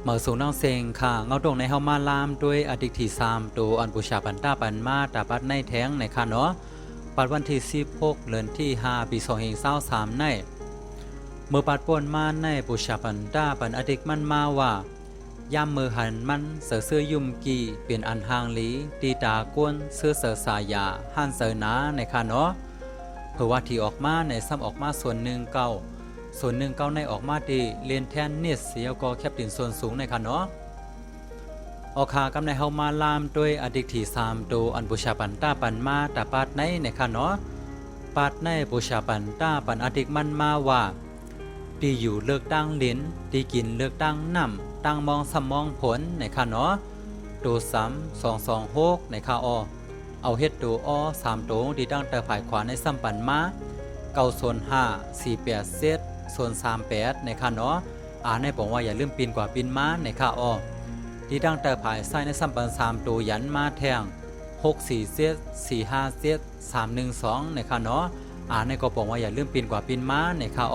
เมื่อสูงน้องเซงค่ะเงาดงในเฮามาลามด้วยอดิกที่3ตัวอันบูชาปันตาปันมาตาปัดในแท้งในค่ะเนาะปัดวันที่16เดือนที่5ปี2023ในเมื่อปัดป่วนมาในบูชาปันตาปันอดิกมันมาว่ายามมือหันมันเสือเสื้อยุ่มกีเป็นอันห่างหลีตีตากวนเสื้อเสือสายาหันเสือหนาในค่ะเนาะเพื่อว่าที่ออกมาในซ้ำออกมาส่วนหนึ่งเก่าส่วนหนึ่งเก้าในออกมาดีเลียนแทนเนสเสียก็แคบตินส่วนสูงในค่ะเนาะออกขากำในเฮามาลามด้วยอดิกที่3ตัวอันบูชาปันตาปันมาตาปาดในค่ะเนาะปาดในบูชาปันตาปันอดิกมันมาว่าดีอยู่เลือกตั้งลิ้นดีกินเลือกตั้งน้ำตั้งมองสมองผลในค่ะเนาะตัว226ในค่ะอเอาเฮ็ดตัว3ตัวดีตั้งแต่ฝ่ายขวาในซ้ำปันมา9/5 4/8เซตส่วน38ในค่ะเนาะในบอกว่าอย่าลืมปีนกว่าปีนม้าในค่ะที่ตั้งแต่ภายใส่ในสัมปัน3ตัวยันมาแทง64เซต45เซต312ในค่ะเนาะในก็บอกว่าอย่าลืมปีนกว่าปีนม้าในค่ะ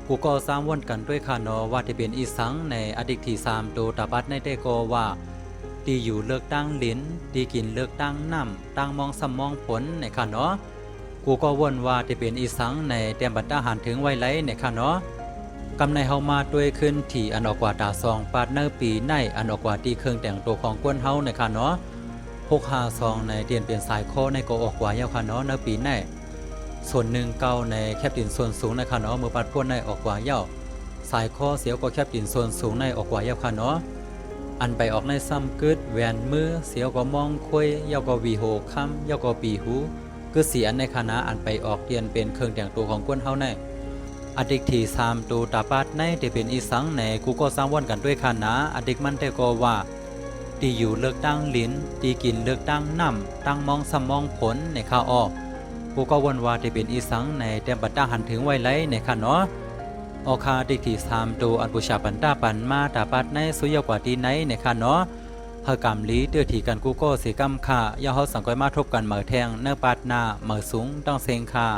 กูก็สร้างวนกันด้วยค่ะเนาะว่าที่เป็นอีสังในอดิกที่3ตัวตาบัดในได้ก็ว่าดีอยู่เลือกตั้งลิ้นดีกินเลือกตั้งน้ำตั้งมองสมองผลในค่ะเนาะกูก็วนว่าที่เป็นอีสังในเตรียมบัตรทหารถึงไว้ไหลในค่ะเนาะกำในเฮามาด้วยขึ้นที่อันออกกว่าตาซองปาดเนอปีในอันออกกว่าที่เครื่องแต่งตัวของกวนเฮาในค่ะเนาะ652ในเตียนเปลี่ยนสายโคในก็ออกกว่าเยาค่ะเนาะเนอปีในส่วน1เก่าในแคบตินส่วนสูงในค่ะเนาะมือปัดพ่นในออกกว่าเยาสายคอเสียวก็แคบตินส่วนสูงในออกกว่าเยาค่ะเนาะอันไปออกในซ้ำกึดแหวนมือเสียวก็มองคุยเยาก็วีโหคำเยาก็ปีหูคือสีอันในคณะอันไปออกเตียนเป็นเครื่องแต่งตัวของกวนเฮาในอดิกที่3ตัวตาปาดในที่เป็นอีสังในกูก็สร้างวนกันด้วยคณะอดิกมันแต่ก็ว่าตีอยู่เลือกตั้งลิ้นตีกินเลือกตั้งน้ำตั้งมองสมองผลในข้ากูก็วนว่าที่เป็นอีสังในเต็มบัตรหันถึงไว้ไหลในค่ะเนาะออกคาอดิกที่3ตัวอันบูชาปันตาปันมาตาปาดในสุยกว่าที่ไหนในค่ะเนาะเฮากำลีเตื้อถีกันกูก็สิกำค่ะย่าเฮาสังก้อยมาทบกันเหมือแทงเนื้อปาดหน้าเหมือสูงต้องเซงค่ะ